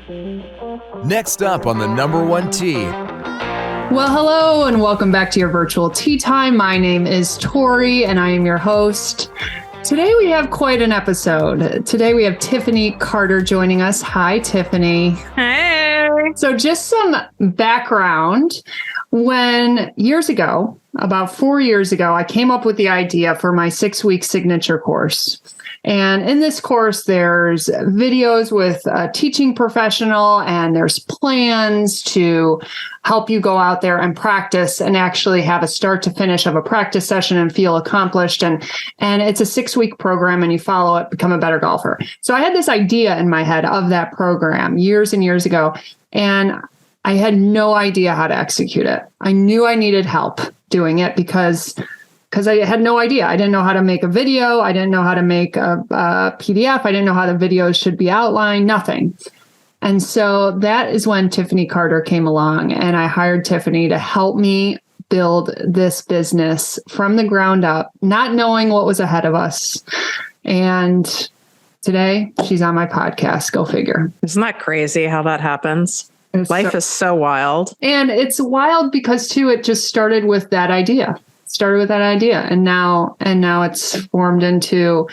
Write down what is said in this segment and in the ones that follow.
Next up on the number one tea. Well, hello and welcome back to your virtual tea time. My name is Tori and I am your host. Today we have quite an episode. Today we have Tiffany Carter joining us. Hi, Tiffany. Hey. So just some background. When years ago, about 4 years ago, I came up with the idea for my 6-week signature course. And in this course, there's videos with a teaching professional and there's plans to help you go out there and practice and actually have a start to finish of a practice session and feel accomplished. And it's a 6-week program and you follow it, become a better golfer. So I had this idea in my head of that program years and years ago, and I had no idea how to execute it. I knew I needed help doing it because I had no idea. I didn't know how to make a video. I didn't know how to make a PDF. I didn't know how the videos should be outlined, nothing. And so that is when Tiffany Carter came along and I hired Tiffany to help me build this business from the ground up, not knowing what was ahead of us. And today she's on my podcast. Go figure. Isn't that crazy how that happens? Life is so wild. And it's wild because too, it just started with that idea. And now it's formed into,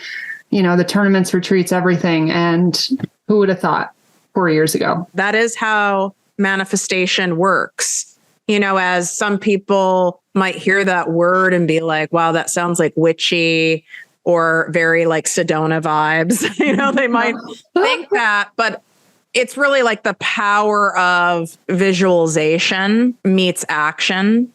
the tournaments, retreats, everything. And who would have thought 4 years ago? That is how manifestation works. As some people might hear that word and be like, wow, that sounds like witchy or very like Sedona vibes. They might think that, but it's really like the power of visualization meets action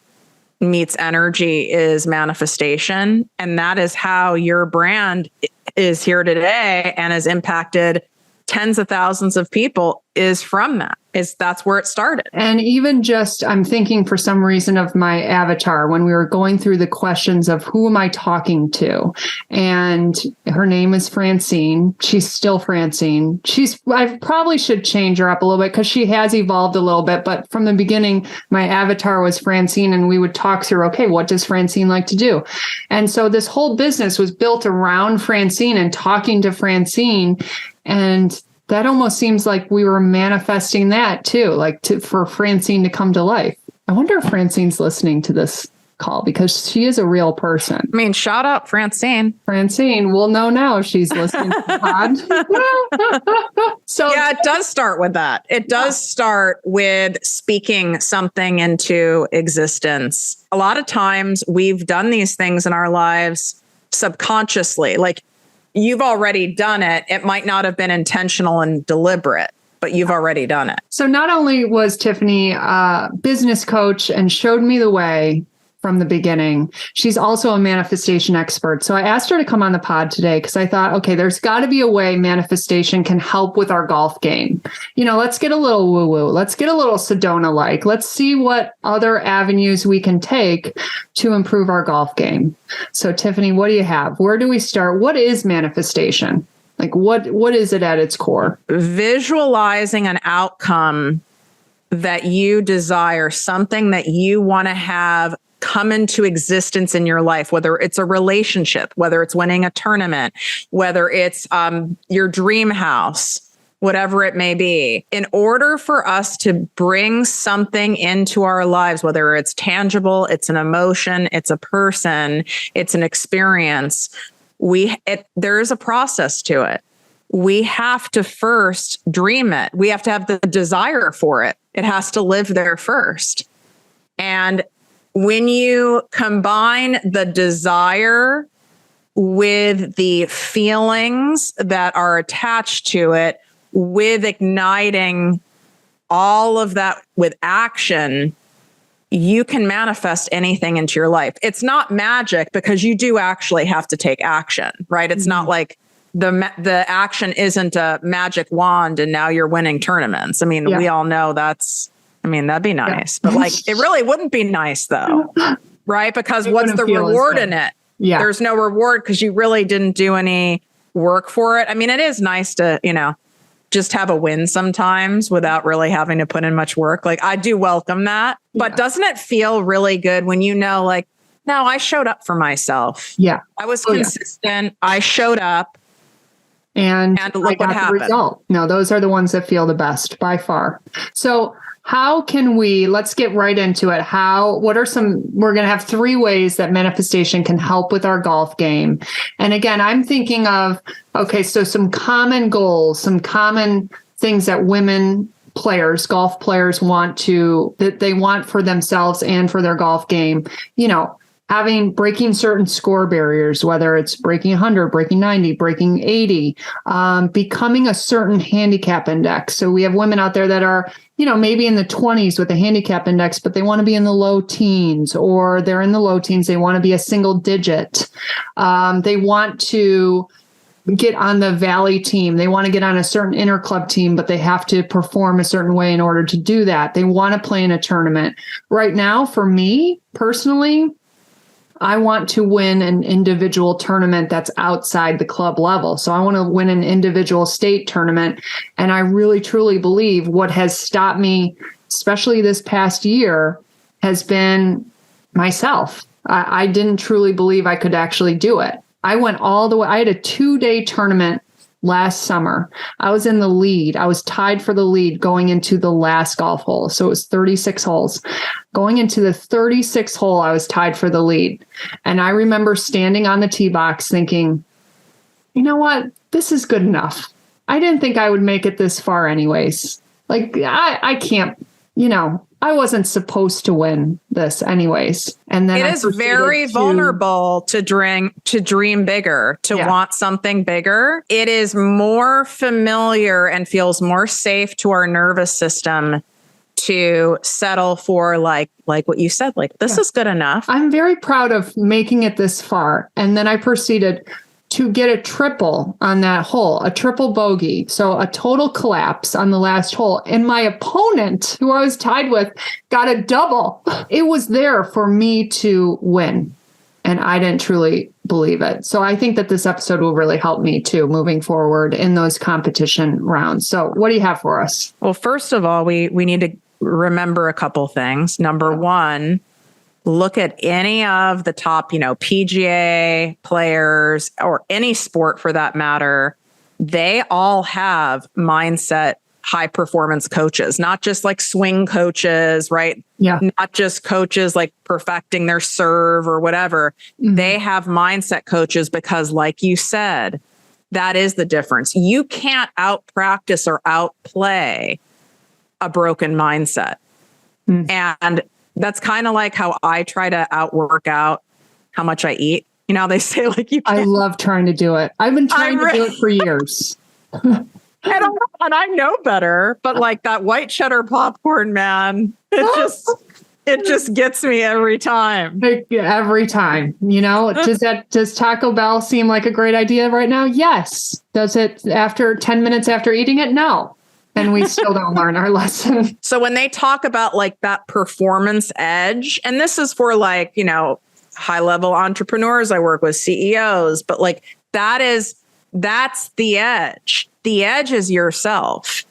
meets energy is manifestation. And that is how your brand is here today and has impacted tens of thousands of people is from that. That's where it started. And even just, I'm thinking for some reason of my avatar when we were going through the questions of who am I talking to? And her name is Francine. She's still Francine. I probably should change her up a little bit because she has evolved a little bit. But from the beginning, my avatar was Francine and we would talk through, okay, what does Francine like to do? And so this whole business was built around Francine and talking to Francine. And that almost seems like we were manifesting that too, for Francine to come to life. I wonder if Francine's listening to this call because she is a real person. I mean, shout out Francine. Francine, we'll know now if she's listening to the pod. So yeah, it does start with that. It does start with speaking something into existence. A lot of times we've done these things in our lives subconsciously, like you've already done it. It might not have been intentional and deliberate, but you've already done it. So not only was Tiffany a business coach and showed me the way from the beginning, she's also a manifestation expert. So I asked her to come on the pod today because I thought, okay, there's got to be a way manifestation can help with our golf game. Let's get a little woo-woo. Let's get a little Sedona-like. Let's see what other avenues we can take to improve our golf game. So Tiffany, what do you have? Where do we start? What is manifestation? Like what is it at its core? Visualizing an outcome that you desire, something that you want to have come into existence in your life, whether it's a relationship, whether it's winning a tournament, whether it's your dream house, whatever it may be. In order for us to bring something into our lives, whether it's tangible, it's an emotion, it's a person, it's an experience, there is a process to it. We have to first dream it. We have to have the desire for it. It has to live there first. And when you combine the desire with the feelings that are attached to it, with igniting all of that with action, you can manifest anything into your life. It's not magic because you do actually have to take action, right? It's not like the action isn't a magic wand and now you're winning tournaments. I mean, we all know that'd be nice, but it really wouldn't be nice though, right? Because what's the reward in it? Yeah. There's no reward because you really didn't do any work for it. I mean, it is nice to, just have a win sometimes without really having to put in much work. Like I do welcome that, but doesn't it feel really good when no, I showed up for myself. Yeah. I was consistent. I showed up. And look I what got the happened. result. No, those are the ones that feel the best by far. So how can let's get right into it. We're going to have 3 ways that manifestation can help with our golf game. And again, I'm thinking of, okay, so some common goals, some common things that golf players that they want for themselves and for their golf game, breaking certain score barriers, whether it's breaking 100, breaking 90, breaking 80, becoming a certain handicap index. So we have women out there that are, maybe in the 20s with a handicap index, but they want to be in the low teens, or they're in the low teens. They want to be a single digit. They want to get on the Valley team. They want to get on a certain interclub team, but they have to perform a certain way in order to do that. They want to play in a tournament. Right now, for me personally, I want to win an individual tournament that's outside the club level. So I want to win an individual state tournament. And I really, truly believe what has stopped me, especially this past year, has been myself. I didn't truly believe I could actually do it. I went all the way. I had a 2-day tournament last summer. I was in the lead. I was tied for the lead going into the last golf hole. So it was 36 holes. Going into the 36th hole, I was tied for the lead. And I remember standing on the tee box thinking, you know what? This is good enough. I didn't think I would make it this far anyways. Like, I can't, I wasn't supposed to win this anyways. And then it is very vulnerable to dream bigger, to want something bigger. It is more familiar and feels more safe to our nervous system to settle for like what you said, like, this is good enough. I'm very proud of making it this far. And then I proceeded to get a triple on that hole, a triple bogey. So a total collapse on the last hole. And my opponent, who I was tied with, got a double. It was there for me to win. And I didn't truly believe it. So I think that this episode will really help me too, moving forward in those competition rounds. So what do you have for us? Well, first of all, we need to remember a couple things. Number one, look at any of the top, PGA players or any sport for that matter. They all have mindset, high performance coaches, not just like swing coaches, right? Yeah. Not just coaches like perfecting their serve or whatever. Mm-hmm. They have mindset coaches because, like you said, that is the difference. You can't out practice or outplay a broken mindset. Mm-hmm. And that's kind of like how I try to outwork out how much I eat. They say like you can't. I love trying to do it. I've been trying to do it for years. And I know better, but like that white cheddar popcorn, man, it just gets me every time. Every time, does Taco Bell seem like a great idea right now? Yes. Does it after 10 minutes after eating it? No. And we still don't learn our lesson. So when they talk about like that performance edge, and this is for like, high level entrepreneurs, I work with CEOs, but like that's the edge. The edge is yourself.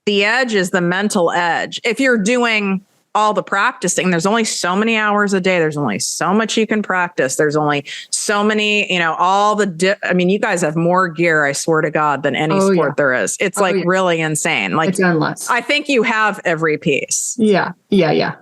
The edge is the mental edge. If you're doing all the practicing, there's only so many hours a day. There's only so much you can practice. There's only so many, you guys have more gear, I swear to God, than any sport there is. It's really insane. Like, it's endless. I think you have every piece. Yeah.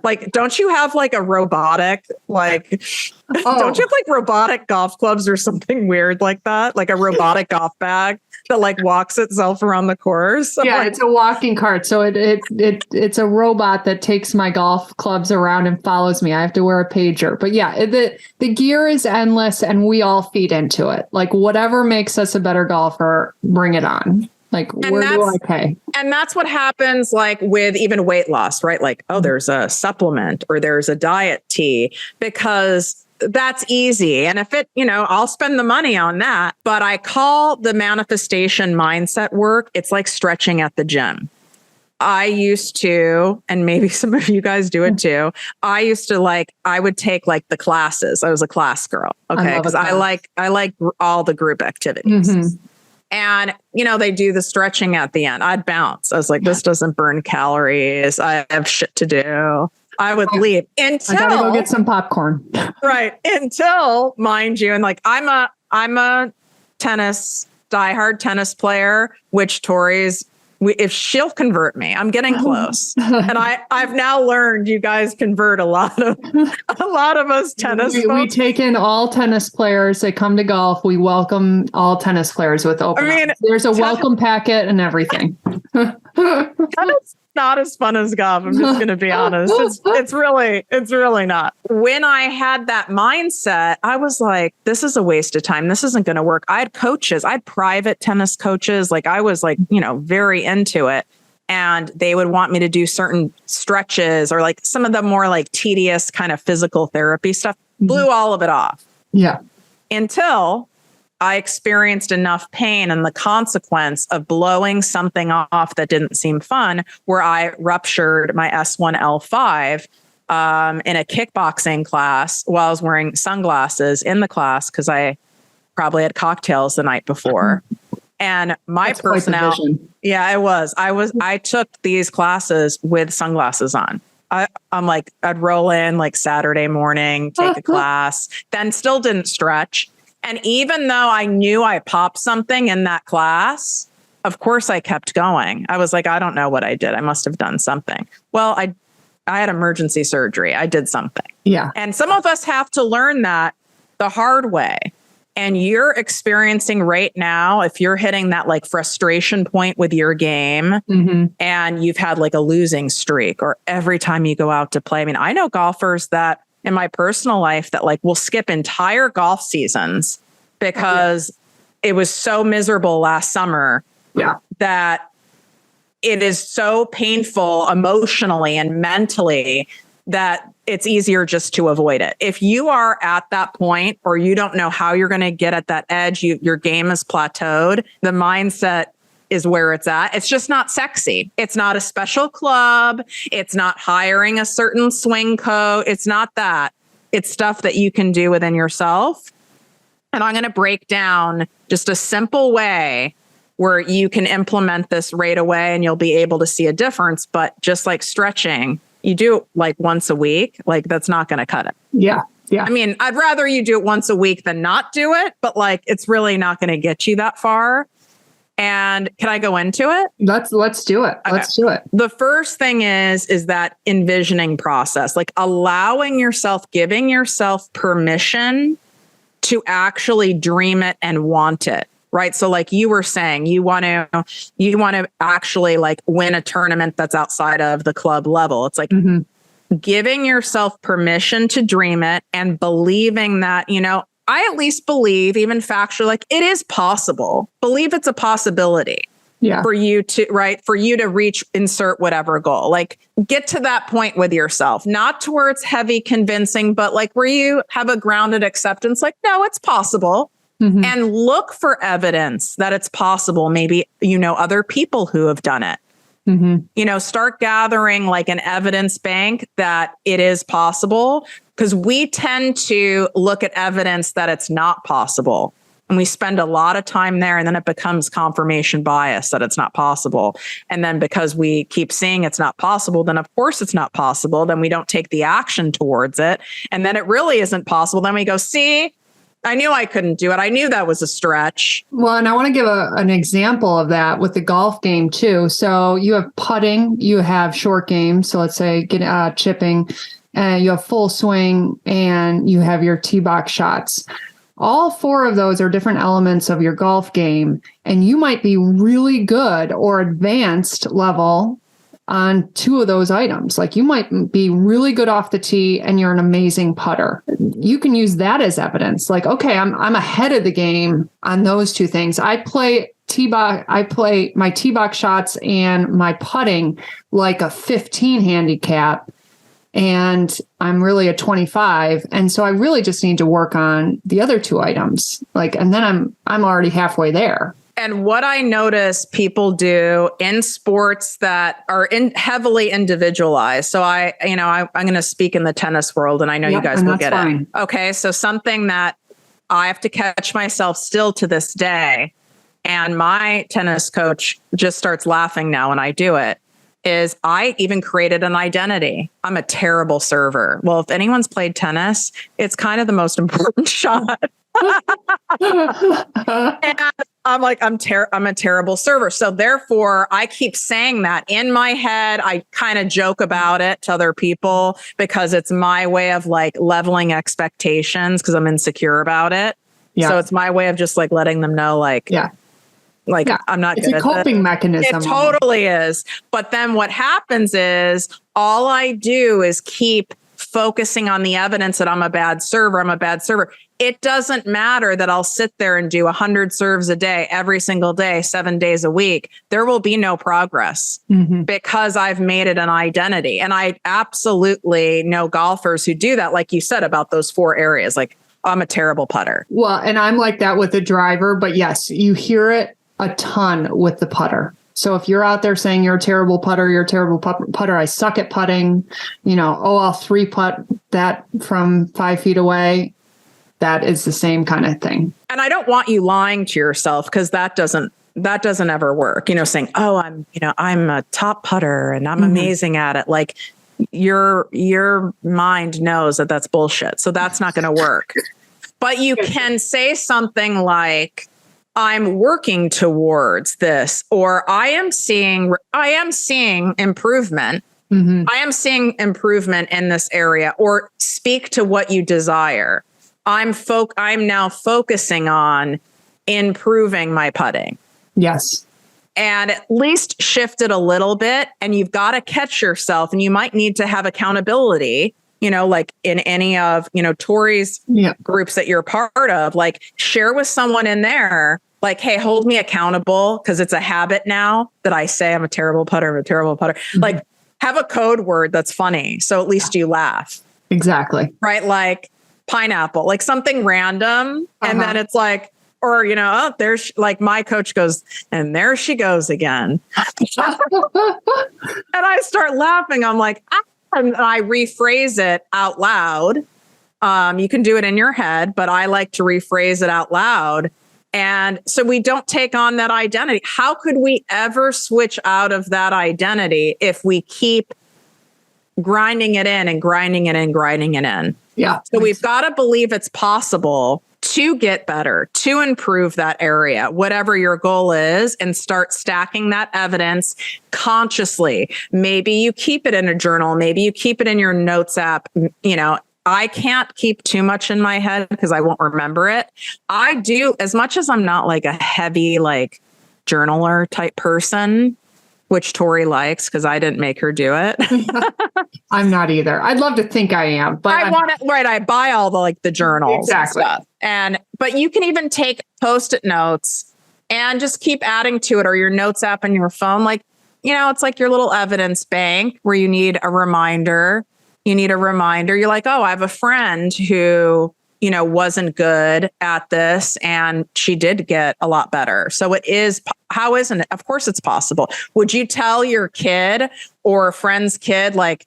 Like, don't you have like a robotic, don't you have like robotic golf clubs or something weird like that? Like a robotic golf bag that like walks itself around the course? It's a walking cart. So it's a robot that takes my golf clubs around and follows me. I have to wear a pager. But yeah, the gear is endless and we all feed into it. Like whatever makes us a better golfer, bring it on. Like, where do I pay? And that's what happens like with even weight loss, right? Like, there's a supplement or there's a diet tea, because that's easy. And if I'll spend the money on that, but I call the manifestation mindset work, it's like stretching at the gym. I used to, and maybe some of you guys do it too. I would take like the classes. I was a class girl. Okay. Because I like all the group activities. Mm-hmm. And, they do the stretching at the end. I'd bounce. I was like, this doesn't burn calories. I have shit to do. I would leave until I gotta go get some popcorn. Right. Until, mind you, and like I'm a tennis diehard tennis player, which Tori's, if she'll convert me, I'm getting close. And I've now learned you guys convert a lot of us tennis folks. We take in all tennis players that come to golf. We welcome all tennis players with open arms. There's a welcome packet and everything. Tennis not as fun as golf. I'm just going to be honest. It's really not. When I had that mindset, I was like, this is a waste of time. This isn't going to work. I had coaches. I had private tennis coaches. Like I was like, very into it. And they would want me to do certain stretches or like some of the more like tedious kind of physical therapy stuff. Blew all of it off. Yeah. Until I experienced enough pain and the consequence of blowing something off that didn't seem fun, where I ruptured my S1L5 in a kickboxing class while I was wearing sunglasses in the class because I probably had cocktails the night before. And my personality, it was. I took these classes with sunglasses on. I'm like, I'd roll in like Saturday morning, take a class, then still didn't stretch. And even though I knew I popped something in that class, of course I kept going. I was like, I don't know what I did. I must have done something. Well, I had emergency surgery. I did something. Yeah. And some of us have to learn that the hard way. And you're experiencing right now, if you're hitting that like frustration point with your game and you've had like a losing streak or every time you go out to play. I mean, I know golfers that in my personal life that like will skip entire golf seasons because it was so miserable last summer that it is so painful emotionally and mentally that it's easier just to avoid it. If you are at that point or you don't know how you're going to get at that edge, your game is plateaued, the mindset is where it's at. It's just not sexy. It's not a special club. It's not hiring a certain swing coach. It's not that. It's stuff that you can do within yourself. And I'm going to break down just a simple way where you can implement this right away and you'll be able to see a difference. But just like stretching, you do it like once a week, like that's not going to cut it. Yeah. Yeah. I mean, I'd rather you do it once a week than not do it, but like, it's really not going to get you that far. And can I go into it? Let's do it. Okay. Let's do it. The first thing is that envisioning process, like allowing yourself, giving yourself permission to actually dream it and want it. Right. So like you were saying, you want to actually like win a tournament that's outside of the club level. It's like giving yourself permission to dream it and believing that, I at least believe, even factually, like it is possible. Believe it's a possibility for you to reach, insert whatever goal. Like get to that point with yourself, not to where it's heavy convincing, but like where you have a grounded acceptance, like, no, it's possible. And look for evidence that it's possible. Maybe, other people who have done it. Start gathering like an evidence bank that it is possible, because we tend to look at evidence that it's not possible. And we spend a lot of time there, and then it becomes confirmation bias that it's not possible. And then because we keep seeing it's not possible, then of course it's not possible. Then we don't take the action towards it. And then it really isn't possible. Then we go, see, I knew I couldn't do it. I knew that was a stretch. Well, and I want to give an example of that with the golf game too. So you have putting, you have short game. So let's say chipping, and you have full swing, and you have your tee box shots. All four of those are different elements of your golf game, and you might be really good or advanced level on two of those items. Like you might be really good off the tee and you're an amazing putter. You can use that as evidence. Like, okay, I'm ahead of the game on those two things. I play my tee box shots and my putting like a 15 handicap, and I'm really a 25. And so I really just need to work on the other two items. Like, and then I'm already halfway there. And what I notice people do in sports that are heavily individualized. So I'm going to speak in the tennis world, and I know you guys will get it. Okay. So something that I have to catch myself still to this day, and my tennis coach just starts laughing now when I do it, is I even created an identity. I'm a terrible server. Well, if anyone's played tennis, it's kind of the most important shot. And I'm like, I'm a terrible server. So therefore I keep saying that in my head. I kind of joke about it to other people because it's my way of like leveling expectations because I'm insecure about it. Yeah. So it's my way of just like letting them know like, I'm not good at it. It's a coping mechanism. It totally is. But then what happens is all I do is keep focusing on the evidence that I'm a bad server. It doesn't matter that I'll sit there and do 100 serves a day, every single day, 7 days a week. There will be no progress because I've made it an identity. And I absolutely know golfers who do that, like you said, about those 4 areas. Like, I'm a terrible putter. Well, and I'm like that with the driver. But yes, you hear it a ton with the putter. So if you're out there saying you're a terrible putter, I suck at putting, I'll 3-putt that from 5 feet away. That is the same kind of thing. And I don't want you lying to yourself because that doesn't ever work. Saying, oh, I'm a top putter and I'm amazing at it. Like your mind knows that that's bullshit. So that's not going to work. But you can say something like, I'm working towards this, or I am seeing improvement. I am seeing improvement in this area, or speak to what you desire. I'm now focusing on improving my putting. Yes. And at least shift it a little bit. And you've got to catch yourself, and you might need to have accountability, like in any of, Tori's groups that you're part of, like share with someone in there, like, hey, hold me accountable. Cause it's a habit now that I say I'm a terrible putter. Like have a code word that's funny. So at least you laugh. Exactly. Right. Like pineapple, like something random. And then it's like, or, oh, there's like my coach goes, and there she goes again. And I start laughing. I'm like, and I rephrase it out loud. You can do it in your head, but I like to rephrase it out loud. And so we don't take on that identity. How could we ever switch out of that identity if we keep grinding it in and grinding it in? Yeah. So we've got to believe it's possible to get better, to improve that area, whatever your goal is, and start stacking that evidence consciously. Maybe you keep it in a journal. Maybe you keep it in your notes app. I can't keep too much in my head because I won't remember it. I do, as much as I'm not like a heavy, like journaler type person, which Tori likes because I didn't make her do it. I'm not either. I'd love to think I am, but I want it right. I buy all the journals exactly. and stuff. But you can even take Post-it notes and just keep adding to it, or your notes app on your phone. Like, it's like your little evidence bank where you need a reminder. You're like, oh, I have a friend who, wasn't good at this and she did get a lot better. So it is, how isn't it? Of course it's possible. Would you tell your kid or a friend's kid, like,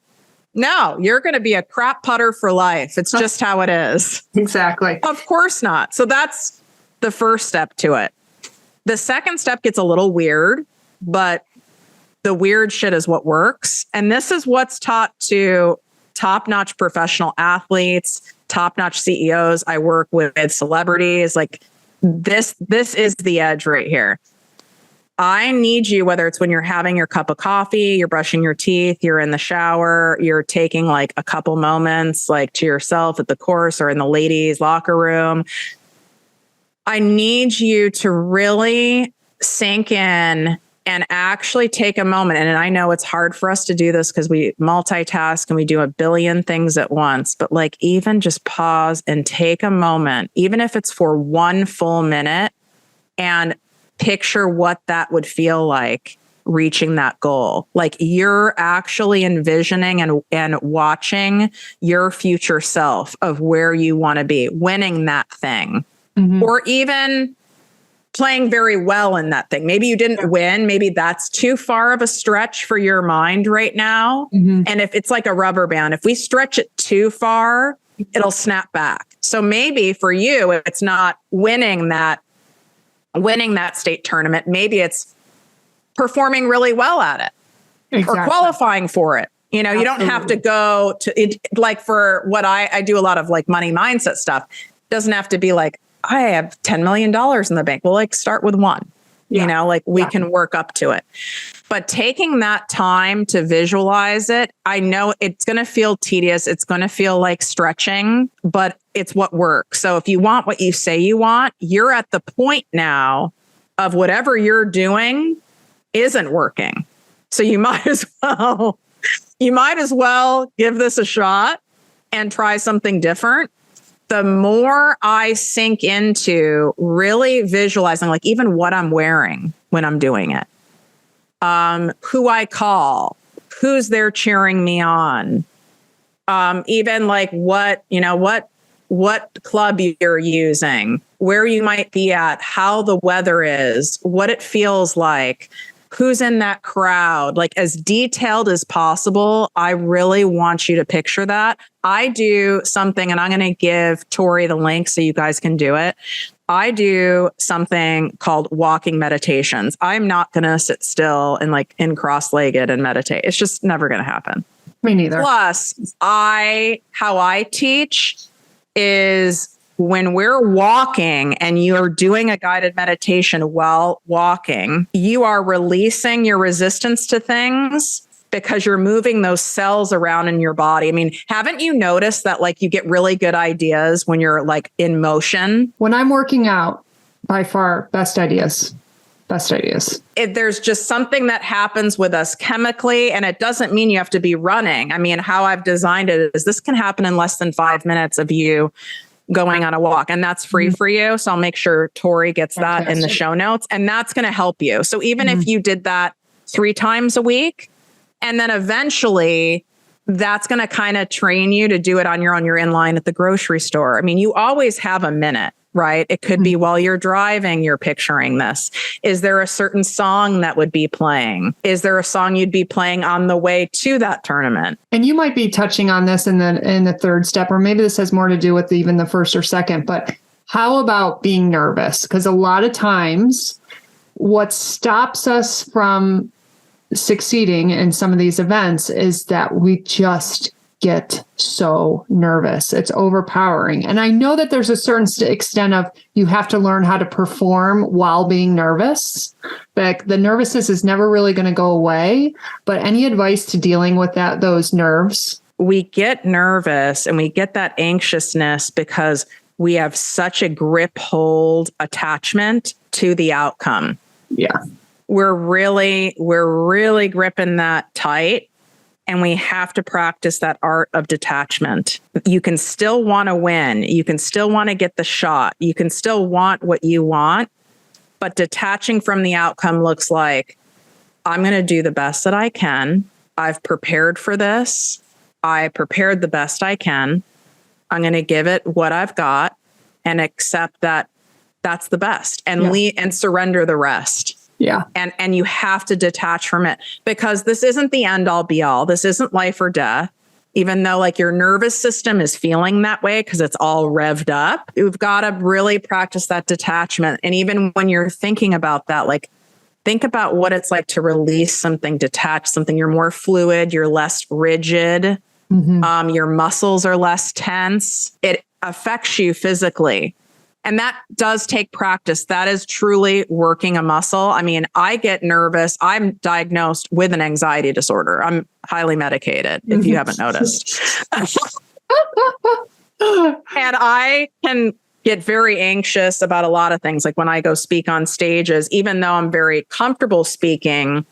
no, you're going to be a crap putter for life. It's just how it is. Exactly. Of course not. So that's the first step to it. The second step gets a little weird, but the weird shit is what works. And this is what's taught to top-notch professional athletes, top-notch CEOs. I work with celebrities. Like this is the edge right here. I need you, whether it's when you're having your cup of coffee, you're brushing your teeth, you're in the shower, you're taking like a couple moments like to yourself at the course or in the ladies' locker room. I need you to really sink in and actually take a moment. And I know it's hard for us to do this because we multitask and we do a billion things at once, but like even just pause and take a moment, even if it's for 1 full minute, and picture what that would feel like reaching that goal. Like you're actually envisioning and watching your future self of where you want to be, winning that thing, or even playing very well in that thing. Maybe you didn't win. Maybe that's too far of a stretch for your mind right now. And if it's like a rubber band, if we stretch it too far, it'll snap back. So maybe for you, it's not winning that state tournament. Maybe it's performing really well at it or qualifying for it. You don't have to go to it. Like for what I do a lot of like money mindset stuff. Doesn't have to be like I have $10 million in the bank. Well, like start with one, we can work up to it. But taking that time to visualize it, I know it's going to feel tedious. It's going to feel like stretching, but it's what works. So if you want what you say you want, you're at the point now of whatever you're doing isn't working. So you might as well give this a shot and try something different. The more I sink into really visualizing, like even what I'm wearing when I'm doing it, who I call, who's there cheering me on, even like what club you're using, where you might be at, how the weather is, what it feels like, who's in that crowd, like as detailed as possible. I really want you to picture that. I do something, and I'm going to give Tori the link so you guys can do it. I do something called walking meditations. I'm not going to sit still and like in cross-legged and meditate. It's just never going to happen. Me neither. Plus, how I teach is when we're walking and you're doing a guided meditation while walking, you are releasing your resistance to things because you're moving those cells around in your body. I mean, haven't you noticed that like you get really good ideas when you're like in motion? When I'm working out, by far, best ideas. There's just something that happens with us chemically, and it doesn't mean you have to be running. I mean, how I've designed it is this can happen in less than 5 minutes of you going on a walk, and that's free for you. So I'll make sure Tori gets that in the show notes, and that's going to help you. So even if you did that 3 times a week, and then eventually that's going to kind of train you to do it on your own. You're in line at the grocery store. I mean, you always have a minute, right? It could be while you're driving, you're picturing this. Is there a certain song that would be playing? Is there a song you'd be playing on the way to that tournament? And you might be touching on this in the third step, or maybe this has more to do with even the first or second, but how about being nervous? Because a lot of times what stops us from succeeding in some of these events is that we just get so nervous. It's overpowering. And I know that there's a certain extent of you have to learn how to perform while being nervous. But the nervousness is never really going to go away. But any advice to dealing with those nerves? We get nervous and we get that anxiousness because we have such a grip hold attachment to the outcome. Yeah. We're really gripping that tight, and we have to practice that art of detachment. You can still want to win. You can still want to get the shot. You can still want what you want, but detaching from the outcome looks like, I'm going to do the best that I can. I've prepared for this. I prepared the best I can. I'm going to give it what I've got and accept that that's the best and and surrender the rest. Yeah. And you have to detach from it because this isn't the end all be all. This isn't life or death, even though like your nervous system is feeling that way because it's all revved up. You've got to really practice that detachment. And even when you're thinking about that, like think about what it's like to release something, detach something. You're more fluid, you're less rigid. Your muscles are less tense. It affects you physically. And that does take practice. That is truly working a muscle. I mean, I get nervous. I'm diagnosed with an anxiety disorder. I'm highly medicated, if you haven't noticed. And I can get very anxious about a lot of things. Like when I go speak on stages, even though I'm very comfortable speaking,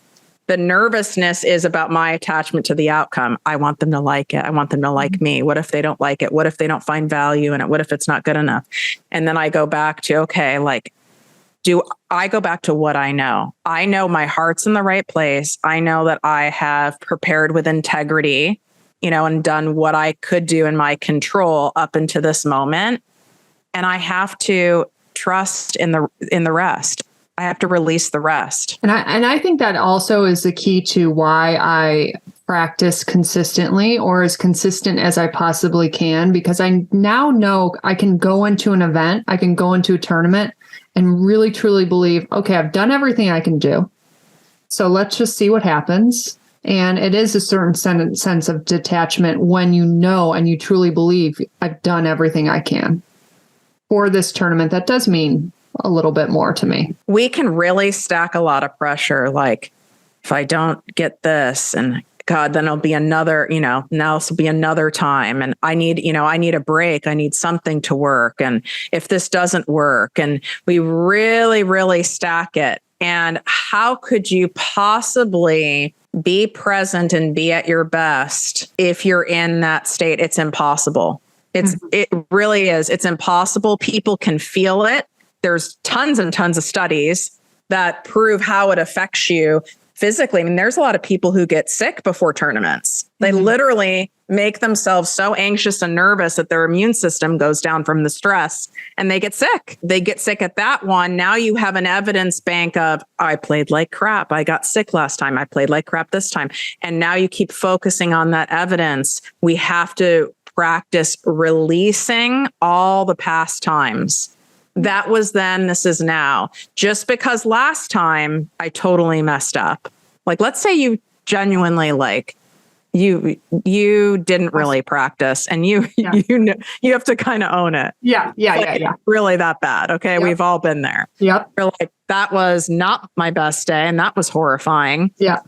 the nervousness is about my attachment to the outcome. I want them to like it. I want them to like me. What if they don't like it? What if they don't find value in it? What if it's not good enough? And then I go back to, okay, like, I go back to what I know? I know my heart's in the right place. I know that I have prepared with integrity, and done what I could do in my control up until this moment. And I have to trust in the rest. I have to release the rest. And I think that also is the key to why I practice consistently, or as consistent as I possibly can, because I now know I can go into an event, I can go into a tournament and really truly believe, okay, I've done everything I can do. So let's just see what happens. And it is a certain sense of detachment when you know and you truly believe I've done everything I can. for this tournament, that does mean a little bit more to me. We can really stack a lot of pressure. Like, if I don't get this, and God, then it'll be another, now this will be another time. And I need a break. I need something to work. And if this doesn't work, and we really, really stack it. And how could you possibly be present and be at your best if you're in that state? It's impossible. It really is. It's impossible. People can feel it. There's tons and tons of studies that prove how it affects you physically. I mean, there's a lot of people who get sick before tournaments. They literally make themselves so anxious and nervous that their immune system goes down from the stress, and they get sick. They get sick at that one. Now you have an evidence bank of, I played like crap. I got sick last time. I played like crap this time. And now you keep focusing on that evidence. We have to practice releasing all the past times. That was then, this is now. Just because last time I totally messed up. Like, let's say you genuinely you didn't really practice, and you have to kind of own it. Yeah. Really that bad. Okay. Yep. We've all been there. Yep. You're like, that was not my best day, and that was horrifying. Yeah.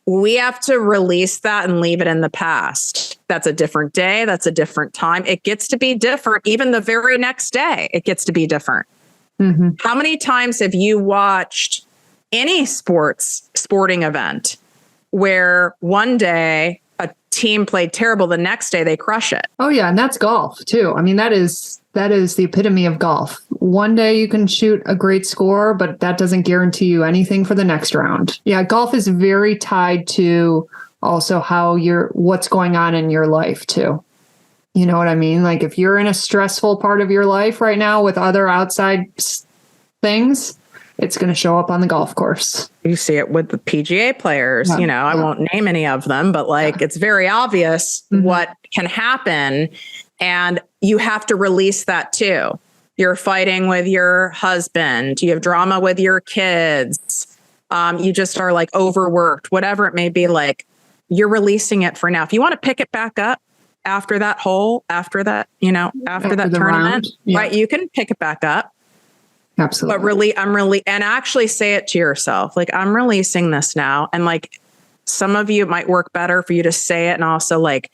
We have to release that and leave it in the past. That's a different day. That's a different time. It gets to be different. Even the very next day, it gets to be different. Mm-hmm. How many times have you watched any sporting event where one day a team played terrible, the next day they crush it? Oh yeah. And that's golf too. I mean, that is the epitome of golf. One day you can shoot a great score, but that doesn't guarantee you anything for the next round. Yeah. Golf is very tied to also what's going on in your life too. You know what I mean? Like, if you're in a stressful part of your life right now with other outside things, it's going to show up on the golf course. You see it with the PGA players. Yeah. I won't name any of them, but it's very obvious what can happen. And you have to release that too. You're fighting with your husband. You have drama with your kids. You just are like overworked, whatever it may be. Like, you're releasing it for now. If you want to pick it back up after that tournament, right? You can pick it back up. Absolutely. But really, and actually say it to yourself, like, I'm releasing this now. And like, some of you, it might work better for you to say it and also like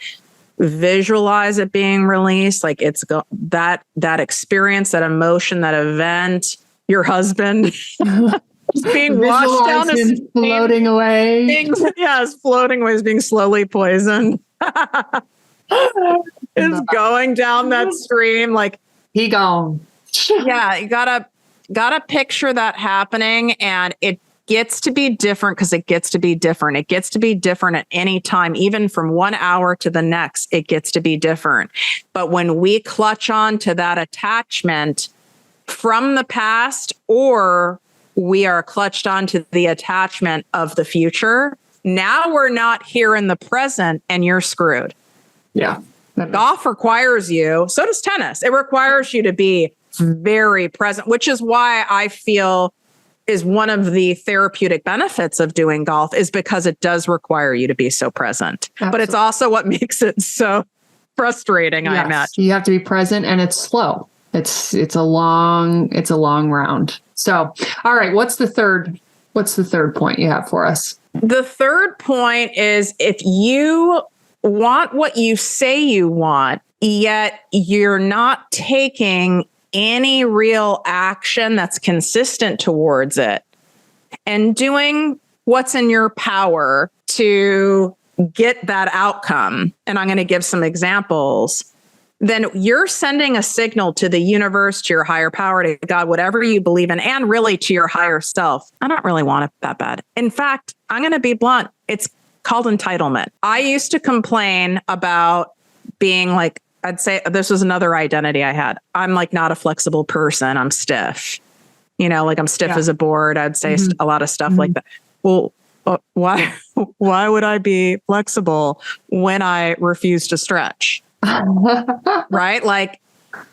visualize it being released. Like, it's that experience, that emotion, that event, your husband just being washed down, floating away. Floating away, is being slowly poisoned. Is going down that stream. Like, he gone. Yeah, you gotta picture that happening, and it gets to be different because it gets to be different. It gets to be different at any time, even from 1 hour to the next, it gets to be different. But when we clutch on to that attachment from the past, or we are clutched onto the attachment of the future, now we're not here in the present, and you're screwed. Yeah. Golf requires you, so does tennis. It requires you to be very present, which is why I feel is one of the therapeutic benefits of doing golf, is because it does require you to be so present. Absolutely. But it's also what makes it so frustrating, yes. I imagine. You have to be present, and it's slow. It's a long round. So, all right, what's the third point you have for us? The third point is, if you want what you say you want, yet you're not taking any real action that's consistent towards it and doing what's in your power to get that outcome, and I'm going to give some examples, then you're sending a signal to the universe, to your higher power, to God, whatever you believe in, and really to your higher self. I don't really want it that bad. In fact, I'm going to be blunt. It's called entitlement. I used to complain about being like, I'd say this was another identity I had. I'm like not a flexible person. I'm stiff. Like I'm stiff as a board. I'd say a lot of stuff like that. Well, why would I be flexible when I refuse to stretch? Right? Like,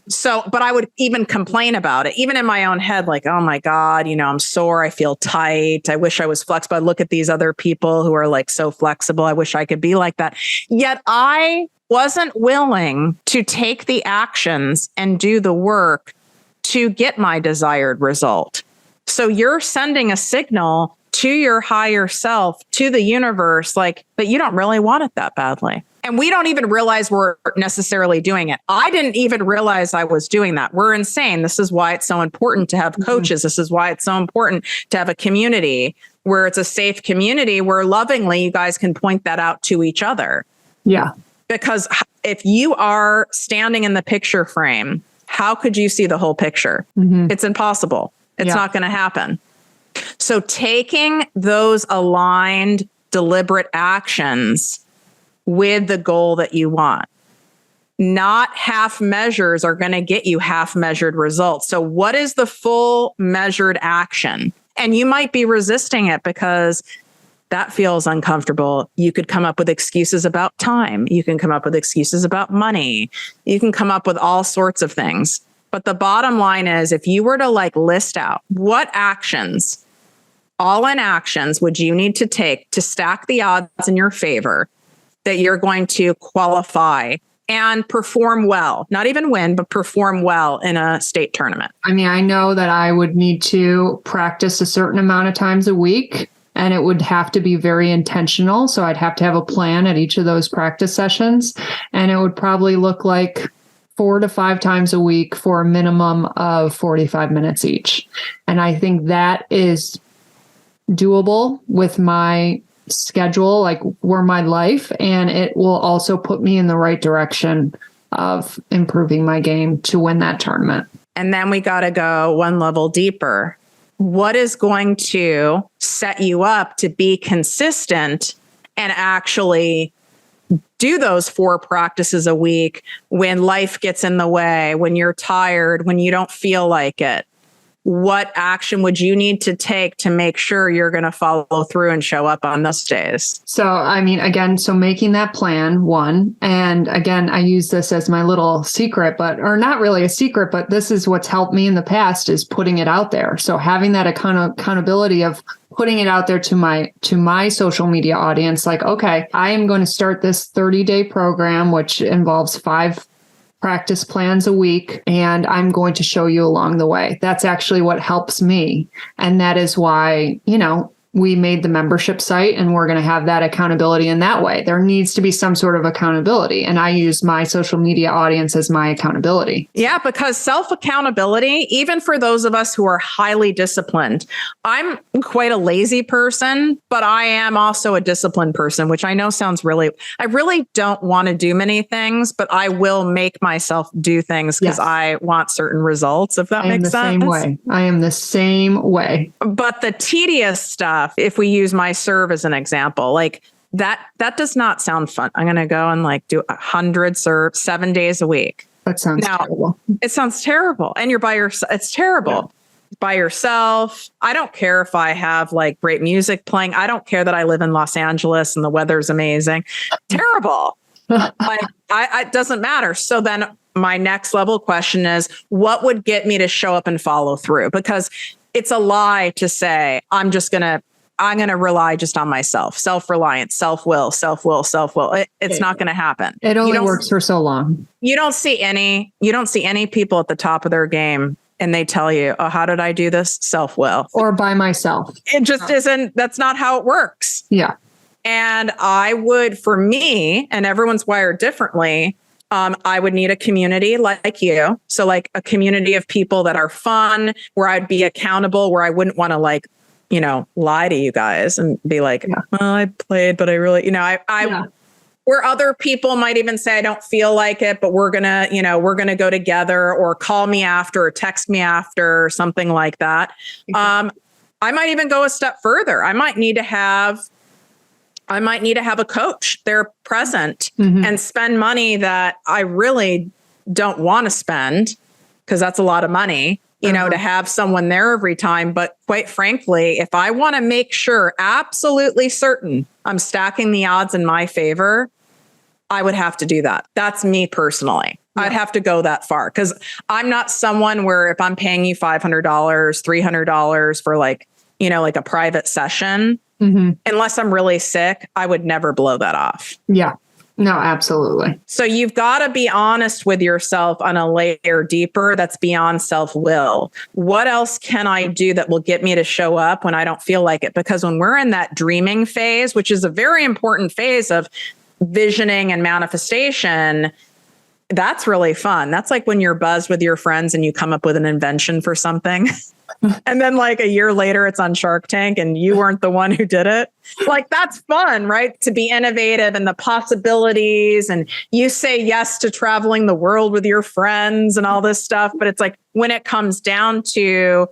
so, but I would even complain about it, even in my own head, like, oh my God, I'm sore. I feel tight. I wish I was flexible. I look at these other people who are like so flexible. I wish I could be like that. Yet I wasn't willing to take the actions and do the work to get my desired result. So you're sending a signal to your higher self, to the universe, like, but you don't really want it that badly. And we don't even realize we're necessarily doing it. I didn't even realize I was doing that. We're insane. This is why it's so important to have coaches. This is why it's so important to have a community where it's a safe community where lovingly you guys can point that out to each other. Yeah. Because if you are standing in the picture frame, how could you see the whole picture? It's impossible. It's not going to happen. So taking those aligned, deliberate actions with the goal that you want, not half measures are going to get you half measured results. So what is the full measured action? And you might be resisting it because that feels uncomfortable. You could come up with excuses about time. You can come up with excuses about money. You can come up with all sorts of things. But the bottom line is, if you were to like list out what actions, all in actions, would you need to take to stack the odds in your favor that you're going to qualify and perform well, not even win, but perform well in a state tournament? I mean, I know that I would need to practice a certain amount of times a week, and it would have to be very intentional. So I'd have to have a plan at each of those practice sessions. And it would probably look like 4 to 5 times a week for a minimum of 45 minutes each. And I think that is doable with my schedule, like where my life, and it will also put me in the right direction of improving my game to win that tournament. And then we got to go one level deeper. What is going to set you up to be consistent and actually do those 4 practices a week when life gets in the way, when you're tired, when you don't feel like it? What action would you need to take to make sure you're going to follow through and show up on those days? So, I mean, again, so making that plan, one, and again, I use this as my little secret, or not really a secret, but this is what's helped me in the past, is putting it out there. So having that accountability of putting it out there to my social media audience, like, okay, I am going to start this 30-day program, which involves 5 practice plans a week, and I'm going to show you along the way. That's actually what helps me. And that is why, we made the membership site, and we're going to have that accountability in that way. There needs to be some sort of accountability. And I use my social media audience as my accountability. Yeah, because self-accountability, even for those of us who are highly disciplined, I'm quite a lazy person, but I am also a disciplined person, which I know sounds I really don't want to do many things, but I will make myself do things because I want certain results, if that makes sense. I am the same way. But the tedious stuff, if we use my serve as an example, like that does not sound fun. I'm going to go and like do 100 serves 7 days a week. That sounds terrible. It sounds terrible. And you're by yourself. It's terrible. Yeah. By yourself. I don't care if I have like great music playing. I don't care that I live in Los Angeles and the weather's amazing. Terrible. It doesn't matter. So then my next level question is, what would get me to show up and follow through? Because it's a lie to say, I'm going to rely just on myself. Self-reliance, self-will. It's not going to happen. It only works for so long. You don't see any people at the top of their game and they tell you, oh, how did I do this? Self-will. Or by myself. It just isn't, that's not how it works. Yeah. And I would, for me, and everyone's wired differently, I would need a community like you. So like a community of people that are fun, where I'd be accountable, where I wouldn't want to like, lie to you guys and be like, well, I played, but I really, where other people might even say, I don't feel like it, but we're going to go together, or call me after, or text me after, or something like that. Exactly. I might even go a step further. I might need to have a coach there present and spend money that I really don't want to spend, because that's a lot of money, to have someone there every time. But quite frankly, if I want to make sure, absolutely certain, I'm stacking the odds in my favor, I would have to do that. That's me personally. Yeah. I'd have to go that far, because I'm not someone where if I'm paying you $500, $300 for like a private session, unless I'm really sick, I would never blow that off. Yeah. No, absolutely. So you've got to be honest with yourself on a layer deeper that's beyond self-will. What else can I do that will get me to show up when I don't feel like it? Because when we're in that dreaming phase, which is a very important phase of visioning and manifestation, that's really fun. That's like when you're buzzed with your friends and you come up with an invention for something. And then like a year later, it's on Shark Tank and you weren't the one who did it. Like, that's fun, right? To be innovative and the possibilities. And you say yes to traveling the world with your friends and all this stuff. But it's like when it comes down to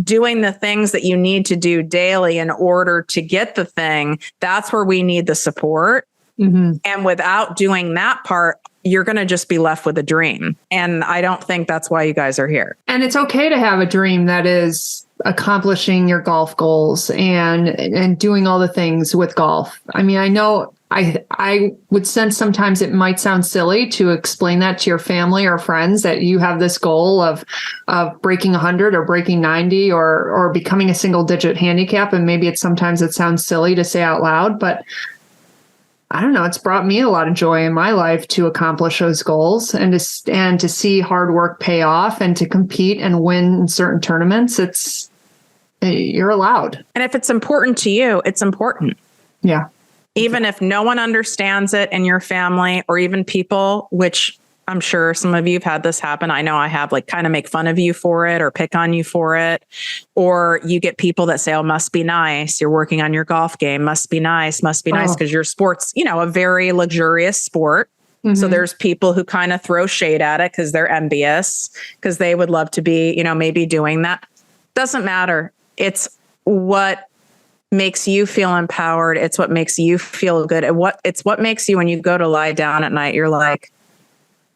doing the things that you need to do daily in order to get the thing, that's where we need the support. Mm-hmm. And without doing that part, you're going to just be left with a dream. And I don't think that's why you guys are here. And it's okay to have a dream that is accomplishing your golf goals and doing all the things with golf. I mean, I know I would sense sometimes it might sound silly to explain that to your family or friends that you have this goal of breaking 100 or breaking 90 or becoming a single digit handicap. And maybe sometimes it sounds silly to say out loud, but I don't know. It's brought me a lot of joy in my life to accomplish those goals and to see hard work pay off and to compete and win in certain tournaments. You're allowed. And if it's important to you, it's important. Yeah. Even if no one understands it in your family or even people, which I'm sure some of you have had this happen. I know I have, like, kind of make fun of you for it or pick on you for it. Or you get people that say, oh, must be nice. You're working on your golf game. Must be nice because your sport's, a very luxurious sport. Mm-hmm. So there's people who kind of throw shade at it because they're envious, because they would love to be, maybe doing that. Doesn't matter. It's what makes you feel empowered. It's what makes you feel good. It's what makes you, when you go to lie down at night, you're like,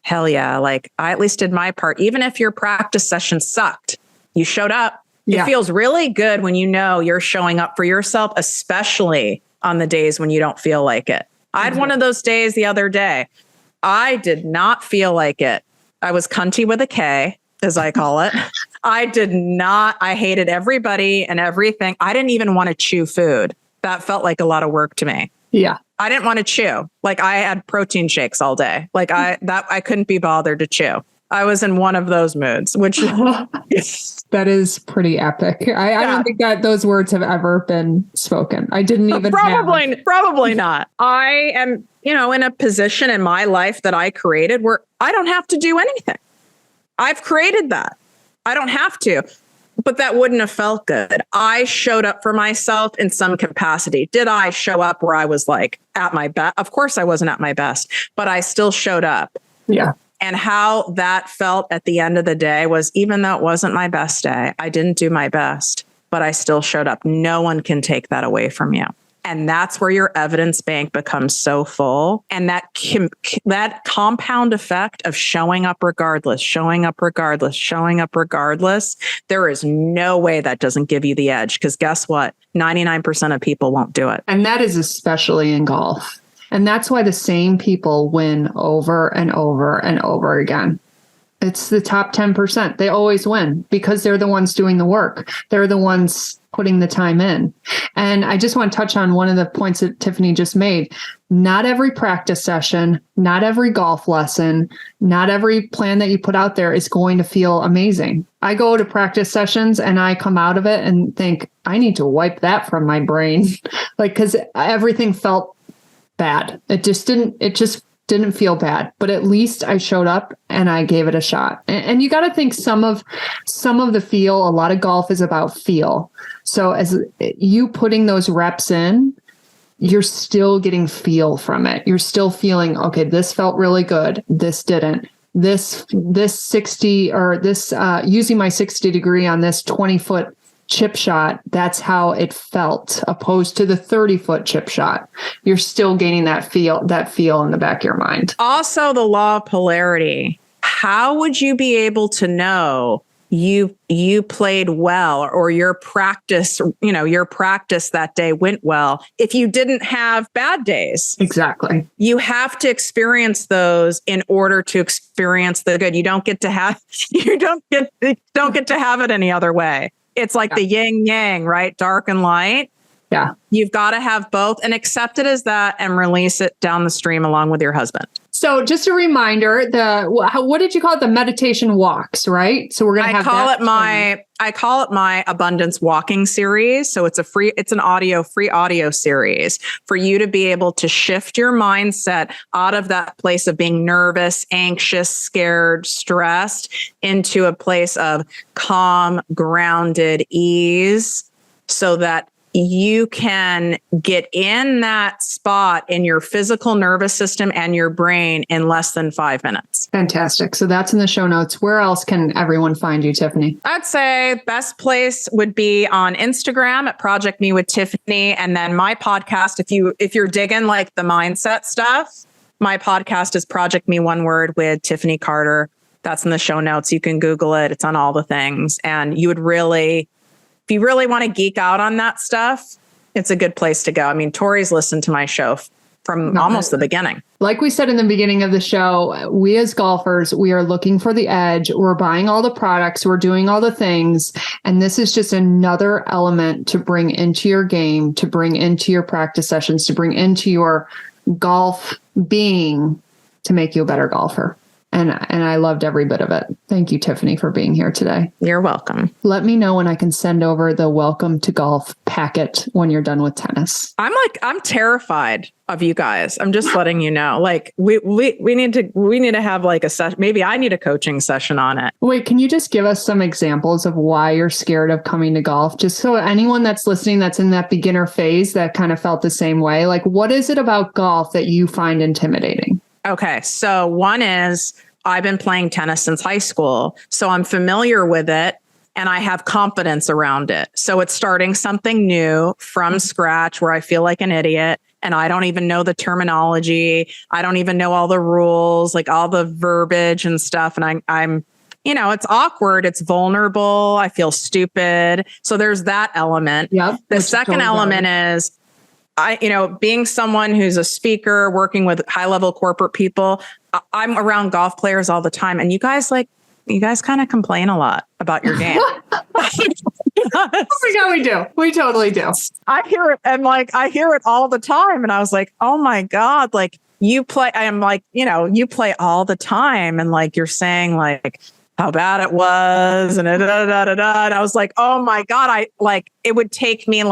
hell yeah, like I at least did my part. Even if your practice session sucked, you showed up. Yeah. It feels really good when you know you're showing up for yourself, especially on the days when you don't feel like it. I had one of those days the other day. I did not feel like it. I was cunty with a K, as I call it. I hated everybody and everything. I didn't even want to chew food. That felt like a lot of work to me. Yeah. I didn't want to chew. Like, I had protein shakes all day. Like I couldn't be bothered to chew. I was in one of those moods, which that is pretty epic. I don't think that those words have ever been spoken. I didn't even probably not. I am, in a position in my life that I created where I don't have to do anything. I've created that. I don't have to. But that wouldn't have felt good. I showed up for myself in some capacity. Did I show up where I was like at my best? Of course I wasn't at my best, but I still showed up. Yeah. And how that felt at the end of the day was, even though it wasn't my best day, I didn't do my best, but I still showed up. No one can take that away from you. And that's where your evidence bank becomes so full. And that compound effect of showing up regardless, there is no way that doesn't give you the edge. Because guess what? 99% of people won't do it. And that is especially in golf. And that's why the same people win over and over and over again. It's the top 10%. They always win because they're the ones doing the work. They're the ones putting the time in. And I just want to touch on one of the points that Tiffany just made. Not every practice session, not every golf lesson, not every plan that you put out there is going to feel amazing. I go to practice sessions and I come out of it and think, I need to wipe that from my brain. Because everything felt bad. It just didn't feel bad, but at least I showed up and I gave it a shot. And you got to think some of the feel, a lot of golf is about feel. So as you putting those reps in, you're still getting feel from it. You're still feeling, okay, this felt really good. This didn't. This 60 or this using my 60 degree on this 20-foot chip shot, that's how it felt, opposed to the 30-foot chip shot. You're still gaining that feel in the back of your mind. Also, the law of polarity. How would you be able to know you played well or your practice that day went well if you didn't have bad days? Exactly. You have to experience those in order to experience the good. You don't get to have it any other way. It's like the yin yang, right? Dark and light. Yeah. You've got to have both and accept it as that and release it down the stream along with your husband. So just a reminder, what did you call it? The meditation walks, right? So we're going to have I call it my abundance walking series. So it's free audio series for you to be able to shift your mindset out of that place of being nervous, anxious, scared, stressed into a place of calm, grounded ease so that you can get in that spot in your physical nervous system and your brain in less than 5 minutes. Fantastic. So that's in the show notes. Where else can everyone find you, Tiffany? I'd say best place would be on Instagram at ProjectME with Tiffany. And then my podcast, if you're digging like the mindset stuff, my podcast is ProjectME, one word, with Tiffany Carter. That's in the show notes. You can Google it. It's on all the things. And if you really want to geek out on that stuff, it's a good place to go. I mean, Tori's listened to my show from almost the beginning. Like we said in the beginning of the show, we as golfers, we are looking for the edge. We're buying all the products. We're doing all the things. And this is just another element to bring into your game, to bring into your practice sessions, to bring into your golf being to make you a better golfer. And I loved every bit of it. Thank you, Tiffany, for being here today. You're welcome. Let me know when I can send over the welcome to golf packet when you're done with tennis. I'm terrified of you guys. I'm just letting you know. Like we need to have like a session. Maybe I need a coaching session on it. Wait, can you just give us some examples of why you're scared of coming to golf? Just so anyone that's listening that's in that beginner phase that kind of felt the same way, like what is it about golf that you find intimidating? Okay. So one is I've been playing tennis since high school, so I'm familiar with it and I have confidence around it. So it's starting something new from scratch where I feel like an idiot and I don't even know the terminology. I don't even know all the rules, like all the verbiage and stuff. And I'm it's awkward. It's vulnerable. I feel stupid. So there's that element. Yep, the second element is being someone who's a speaker, working with high level corporate people, I'm around golf players all the time. And you guys kind of complain a lot about your game. Oh my God, we do. We totally do. I hear it. And I hear it all the time. And I was like, oh my God, you play. I am you play all the time. And you're saying how bad it was. And and I was like, oh my God, it would take me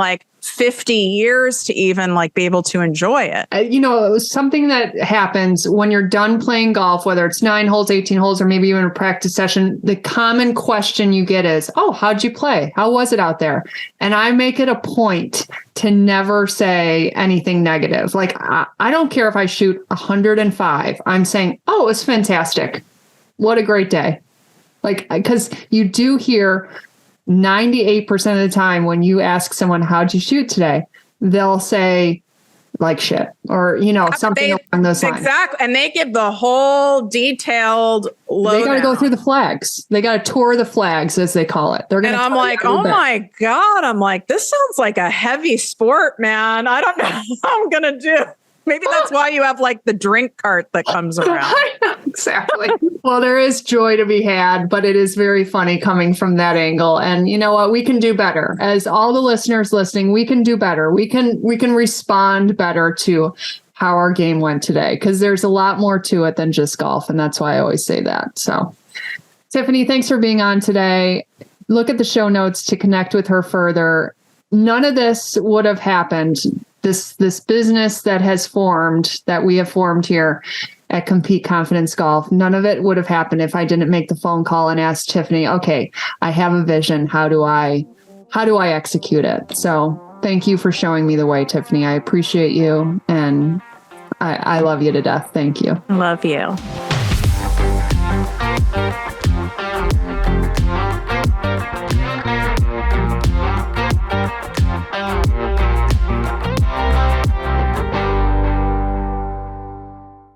50 years to even be able to enjoy it. Something that happens when you're done playing golf, whether it's 9 holes, 18 holes, or maybe even a practice session, the common question you get is, oh, how'd you play? How was it out there? And I make it a point to never say anything negative. I don't care if I shoot 105. I'm saying, oh, it was fantastic. What a great day. Because you do hear 98% of the time when you ask someone, how'd you shoot today? They'll say shit or, something along those lines. Exactly. And they give the whole detailed lowdown. They got to go through the flags. They got to tour the flags, as they call it. They're going to. And I'm like, oh my God. I'm like, this sounds like a heavy sport, man. I don't know how I'm going to do. Maybe that's why you have the drink cart that comes around. I know, exactly. Well, there is joy to be had, but it is very funny coming from that angle. And you know what? We can do better. As all the listeners listening, we can do better. We can respond better to how our game went today, because there's a lot more to it than just golf. And that's why I always say that. So, Tiffany, thanks for being on today. Look at the show notes to connect with her further. None of this would have happened. This business that we have formed here at Compete Confidence Golf, none of it would have happened if I didn't make the phone call and ask Tiffany, okay, I have a vision. How do I execute it? So thank you for showing me the way, Tiffany. I appreciate you. And I love you to death. Thank you. Love you.